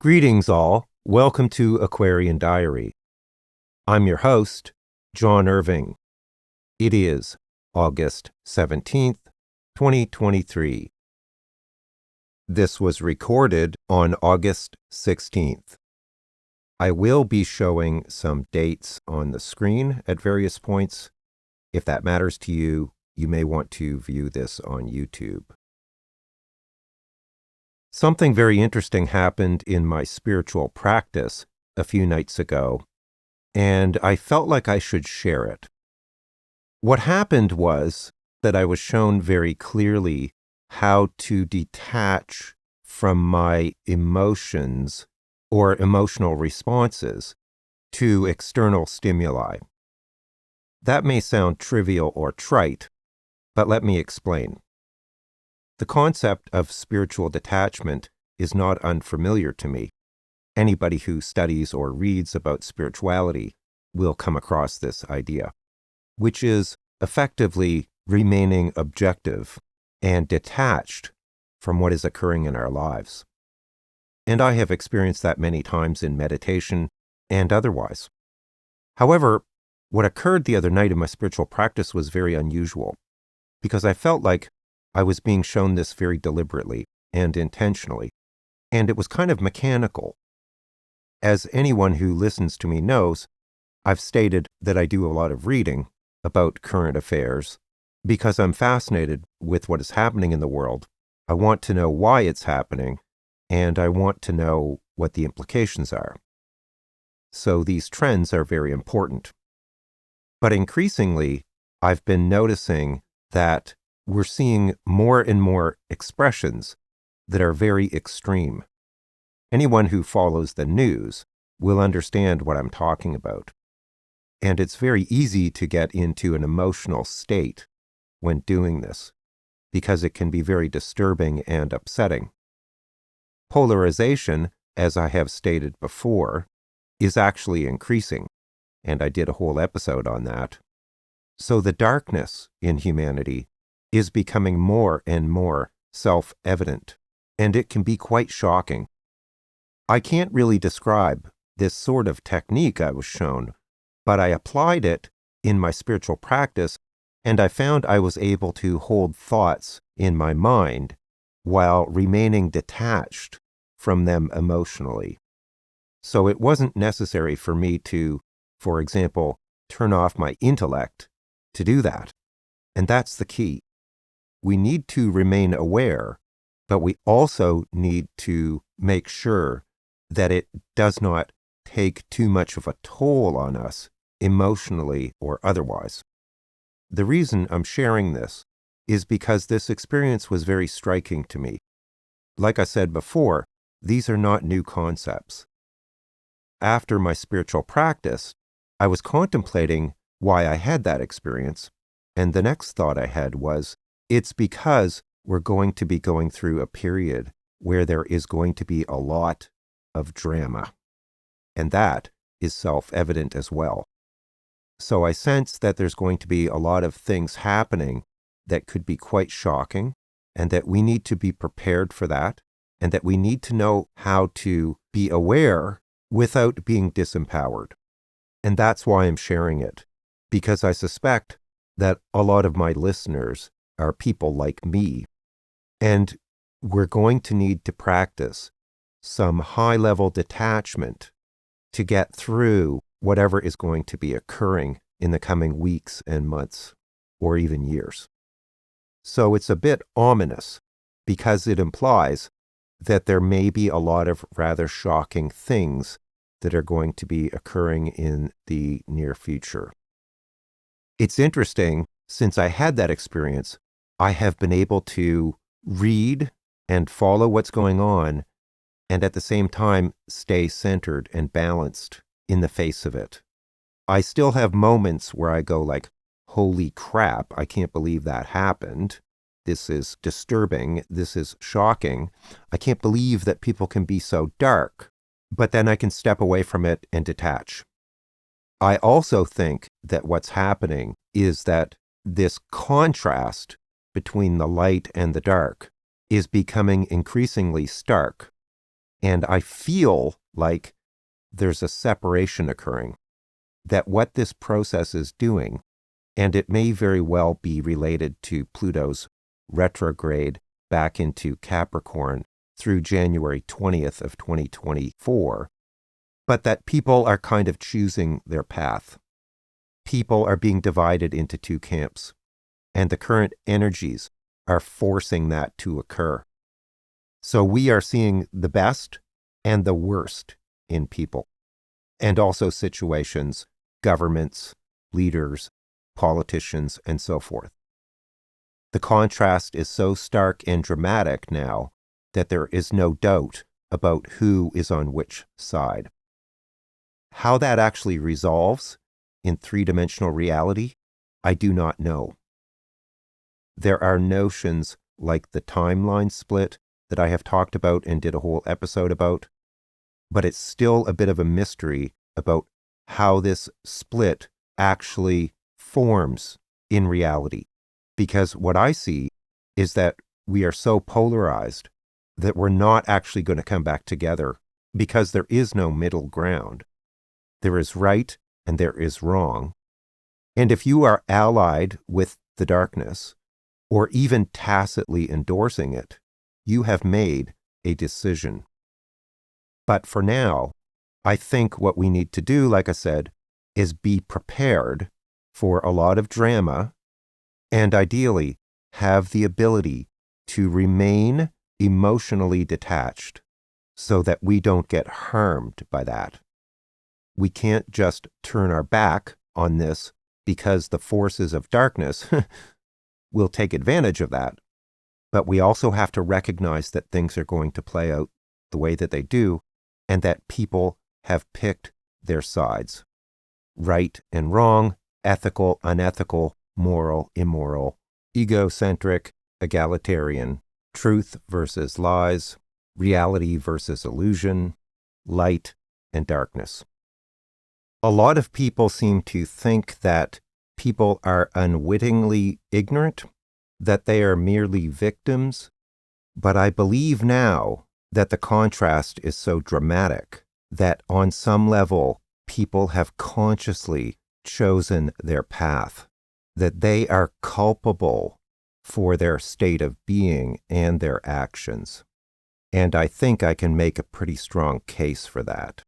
Greetings all. Welcome to Aquarian Diary. I'm your host, John Irving. It is August 17th, 2023. This was recorded on August 16th. I will be showing some dates on the screen at various points. If that matters to you, you may want to view this on YouTube. Something very interesting happened in my spiritual practice a few nights ago, and I felt like I should share it. What happened was that I was shown very clearly how to detach from my emotions or emotional responses to external stimuli. That may sound trivial or trite, but let me explain. The concept of spiritual detachment is not unfamiliar to me. Anybody who studies or reads about spirituality will come across this idea, which is effectively remaining objective and detached from what is occurring in our lives. And I have experienced that many times in meditation and otherwise. However, what occurred the other night in my spiritual practice was very unusual, because I felt like I was being shown this very deliberately and intentionally, and it was kind of mechanical. As anyone who listens to me knows, I've stated that I do a lot of reading about current affairs because I'm fascinated with what is happening in the world. I want to know why it's happening, and I want to know what the implications are. So these trends are very important. But increasingly, I've been noticing that we're seeing more and more expressions that are very extreme. Anyone who follows the news will understand what I'm talking about. And it's very easy to get into an emotional state when doing this, because it can be very disturbing and upsetting. Polarization, as I have stated before, is actually increasing, and I did a whole episode on that. So the darkness in humanity is becoming more and more self-evident, and it can be quite shocking. I can't really describe this sort of technique I was shown, but I applied it in my spiritual practice, and I found I was able to hold thoughts in my mind while remaining detached from them emotionally. So it wasn't necessary for me to, for example, turn off my intellect to do that. And that's the key. We need to remain aware, but we also need to make sure that it does not take too much of a toll on us, emotionally or otherwise. The reason I'm sharing this is because this experience was very striking to me. Like I said before, these are not new concepts. After my spiritual practice, I was contemplating why I had that experience, and the next thought I had was, it's because we're going to be going through a period where there is going to be a lot of drama. And that is self-evident as well. So I sense that there's going to be a lot of things happening that could be quite shocking, and that we need to be prepared for that, and that we need to know how to be aware without being disempowered. And that's why I'm sharing it, because I suspect that a lot of my listeners are people like me, and we're going to need to practice some high-level detachment to get through whatever is going to be occurring in the coming weeks and months, or even years. So it's a bit ominous, because it implies that there may be a lot of rather shocking things that are going to be occurring in the near future. It's interesting, since I had that experience, I have been able to read and follow what's going on, and at the same time stay centered and balanced in the face of it. I still have moments where I go like, holy crap, I can't believe that happened. This is disturbing. This is shocking. I can't believe that people can be so dark. But then I can step away from it and detach. I also think that what's happening is that this contrast between the light and the dark is becoming increasingly stark. And I feel like there's a separation occurring, that what this process is doing, and it may very well be related to Pluto's retrograde back into Capricorn through January 20th of 2024, but that people are kind of choosing their path. People are being divided into two camps, and the current energies are forcing that to occur. So we are seeing the best and the worst in people, and also situations, governments, leaders, politicians, and so forth. The contrast is so stark and dramatic now that there is no doubt about who is on which side. How that actually resolves in three-dimensional reality, I do not know. There are notions like the timeline split that I have talked about and did a whole episode about, but it's still a bit of a mystery about how this split actually forms in reality. Because what I see is that we are so polarized that we're not actually going to come back together because there is no middle ground. There is right and there is wrong. And if you are allied with the darkness, or even tacitly endorsing it, you have made a decision. But for now, I think what we need to do, like I said, is be prepared for a lot of drama and ideally have the ability to remain emotionally detached so that we don't get harmed by that. We can't just turn our back on this because the forces of darkness will take advantage of that. But we also have to recognize that things are going to play out the way that they do, and that people have picked their sides. Right and wrong, ethical, unethical, moral, immoral, egocentric, egalitarian, truth versus lies, reality versus illusion, light and darkness. A lot of people seem to think that people are unwittingly ignorant, that they are merely victims, but I believe now that the contrast is so dramatic that on some level people have consciously chosen their path, that they are culpable for their state of being and their actions. And I think I can make a pretty strong case for that.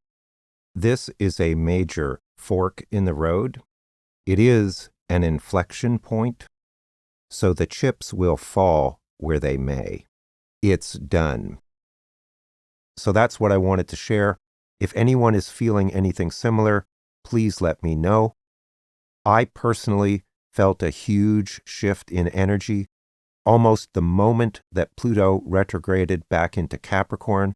This is a major fork in the road. It is an inflection point, so the chips will fall where they may. It's done. So that's what I wanted to share. If anyone is feeling anything similar, please let me know. I personally felt a huge shift in energy almost the moment that Pluto retrograded back into Capricorn.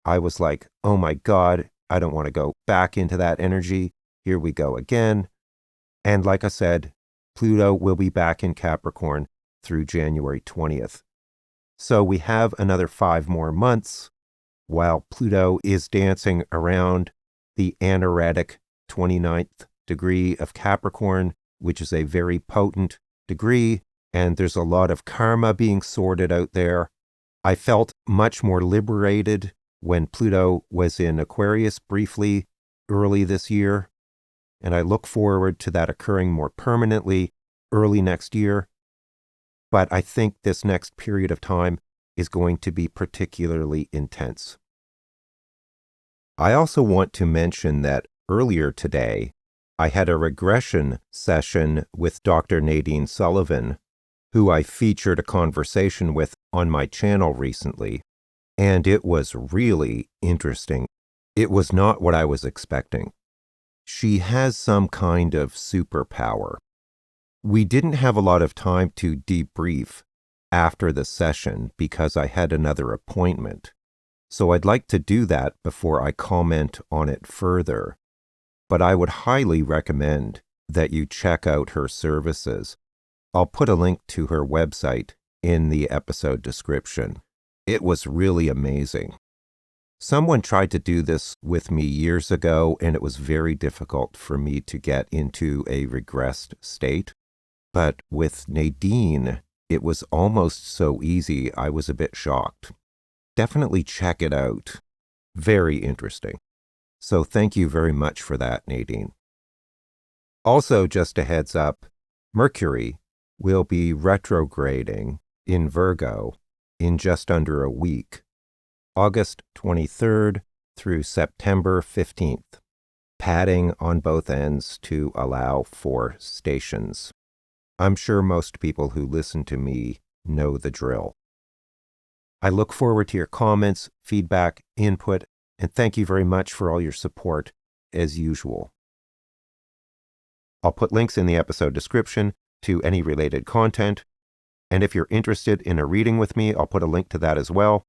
I was like, oh my God, I don't want to go back into that energy. Here we go again. And like I said, Pluto will be back in Capricorn through January 20th. So we have another 5 more months while Pluto is dancing around the Anaretic 29th degree of Capricorn, which is a very potent degree, and there's a lot of karma being sorted out there. I felt much more liberated when Pluto was in Aquarius briefly early this year, and I look forward to that occurring more permanently early next year. But I think this next period of time is going to be particularly intense. I also want to mention that earlier today, I had a regression session with Dr. Nadine Sullivan, who I featured a conversation with on my channel recently, and it was really interesting. It was not what I was expecting. She has some kind of superpower. We didn't have a lot of time to debrief after the session because I had another appointment. So I'd like to do that before I comment on it further. But I would highly recommend that you check out her services. I'll put a link to her website in the episode description. It was really amazing. Someone tried to do this with me years ago, and it was very difficult for me to get into a regressed state. But with Nadine, it was almost so easy, I was a bit shocked. Definitely check it out. Very interesting. So thank you very much for that, Nadine. Also, just a heads up, Mercury will be retrograding in Virgo in just under a week, August 23rd through September 15th, padding on both ends to allow for stations. I'm sure most people who listen to me know the drill. I look forward to your comments, feedback, input, and thank you very much for all your support, as usual. I'll put links in the episode description to any related content, and if you're interested in a reading with me, I'll put a link to that as well.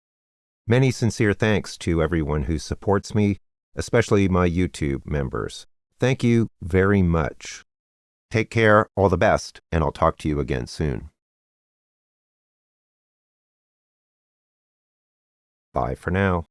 Many sincere thanks to everyone who supports me, especially my YouTube members. Thank you very much. Take care, all the best, and I'll talk to you again soon. Bye for now.